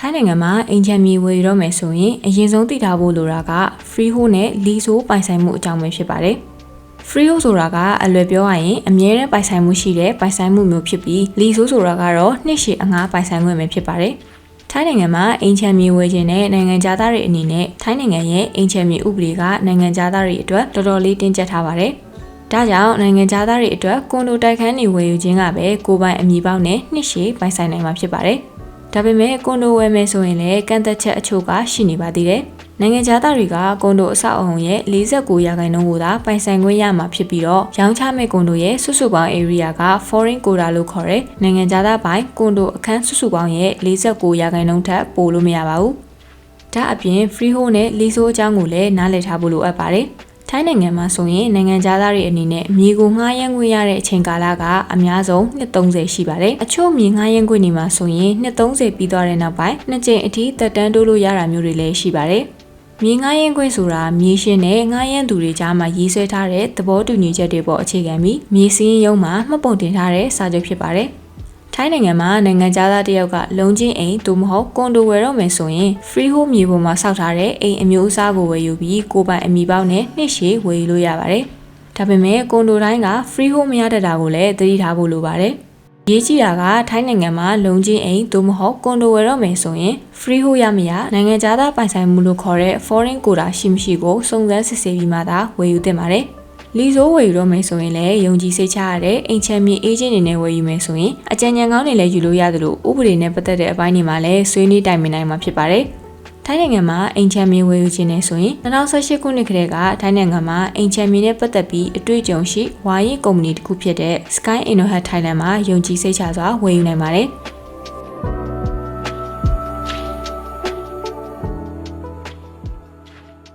ထိုင်းနိုင်ငံမှာအိမ်ချမ်းမြေဝယ်တော့မယ်ဆိုရင်အရင်ဆုံးသိထားဖို့လိုတာက freehold နဲ့ leasehold ပိုင်ဆိုင်မှုအကြောင်းပဲဖြစ်ပါတယ်။ freehold ဆိုတာကအလွယ်ပြောရရင်အမြဲတမ်းပိုင်ဆိုင်မှုရှိတဲ့ပိုင်ဆိုင်မှုမျိုးဖြစ်ပြီး leasehold ဆိုတာကတော့နှစ်ရှည်အငှားပိုင်ဆိုင်ခွင့်ပဲဖြစ်ပါတယ်။ထိုင်းနိုင်ငံမှာအိမ်ချမ်းမြေဝယ်ခြင်းနဲ့နိုင်ငံသားတွေအနေနဲ့ထိုင်းနိုင်ငံရဲ့အိမ်ချမ်းမြေဥပဒေကနိုင်ငံသားတွေအတွက်တော်တော်လေးတင်းကျပ်ထားပါတယ်။ဒါကြောင့်နိုင်ငံသားတွေအတွက်ကွန်ဒိုတိုက်ခန်းတွေဝယ်ယူခြင်းကပဲကိုယ်ပိုင်အမည်ပေါက်နဲ့နှစ်ရှည်ပိုင်ဆိုင်နိုင်မှာဖြစ်ပါတယ်။ဒါပေမဲ့ကွန်ဒိုဝယ်မယ်ဆိုရင်လည်းကန့်သက်ချက်အချို့ကရှိနေပါသေးတယ်။နိုင်ငံသားတွေကကွန်ဒိုအဆောက်အအုံရဲ့49%ကိုသာပိုင်ဆိုင်ခွင့်ရမှာဖြစ်ပြီးတော့ရောင်းချမဲ့ကွန်ဒိုရဲ့စုစုပေါင်း area က foreign quota လို့ခေါ်တဲ့နိုင်ငံသားပိုင်ကွန်ဒိုအခန်းစုစုပေါင်းရဲ့49%ထက်ပိုလို့မရပါဘူး။ဒါအပြင် freehold နဲ့ leasehold အကြောင်းကိုလည်းနားလည်ထားဖို့လိုအပ်ပါတယ်။ထိုင်းနိုင်ငံမှာဆိုရင်နိုင်ငံသားတွေအနေနဲ့မြေကိုငှားရမ်းခွင့်ရတဲ့အချိန်ကာလကအများဆုံးနှစ်30ရှိပါတယ်။အချို့မြေငှားရမ်းခွင့်တွေမှာဆိုရင်နှစ်30ပြီးသွားတဲ့နောက်ပိုင်းနှစ်ကြိမ်အထိတက်တန်းတိုးလို့ရတာမျိုးတွေလည်းရှိပါတယ်။မြေငှားရမ်းခွင့်ဆိုတာမြေရှင်နဲ့ငှားရမ်းသူတွေကြားမှာရေးဆွဲထားတဲ့သဘောတူညီချက်တွေပေါ်အခြေခံပြီးမြေစည်းရုံးမှာမှတ်ပုံတင်ထားတဲ့စာချုပ်ဖြစ်ပါတယ်။ထိုင်းနိုင်ငံမှာနိုင်ငံသားတယောက်ကလုံးချင်းအိမ်သို့မဟုတ်ကွန်ဒိုဝယ်တော့မယ်ဆိုရင် freehold မြေပေါ်မှာဆောက်ထားတဲ့အိမ်အမျိုးအစားကိုဝယ်ယူပြီးကိုယ်ပိုင်အမည်ပေါက်နဲ့နှစ်ရှည်ဝယ်ယူလို့ရပါတယ်။ဒါပေမဲ့ကွန်ဒိုတိုင်းက freehold မရတတ်တာကိုလည်းသတိထားဖို့လိုပါတယ်။ရေးကြည့်တာကထိုင်းနိုင်ငံမှာလုံးချင်းအိမ်သို့မဟုတ်ကွန်ဒိုဝယ်တော့မယ်ဆိုရင် freehold ရမရနိုင်ငံသားပိုင်ဆိုင်မှုလို့ခေါ်တဲ့ foreign quota ရှိမရှိကိုစုံစမ်းစစ်ဆေးပြီးမှသာဝယ်ယူသင့်ပါတယ်။လီဆိုးဝယ်ယူတော့မယ်ဆိုရင်လည်းယုံကြည်စိတ်ချရတဲ့အိမ်ချမ်းမြေအေဂျင့်တွေနဲ့ဝယ်ယူမယ်ဆိုရင်အကြံဉာဏ်ကောင်းတွေလည်းယူလို့ရသလိုဥပဒေနဲ့ပတ်သက်တဲ့အပိုင်းတွေမှာလည်းဆွေးနွေးတိုင်ပင်နိုင်မှာဖြစ်ပါတယ်။ထိုင်းနိုင်ငံမှာအိမ်ချမ်းမြေဝယ်ယူခြင်းနဲ့ဆိုရင်2018ခုနှစ်ကတည်းကထိုင်းနိုင်ငံမှာအိမ်ချမ်းမြေနဲ့ပတ်သက်ပြီးအတွေ့အကြုံရှိဝါရင်ကုမ္ပဏီတစ်ခုဖြစ်တဲ့ Sky Innohat Thailand မှာယုံကြည်စိတ်ချစွာဝယ်ယူနိုင်ပါတယ်။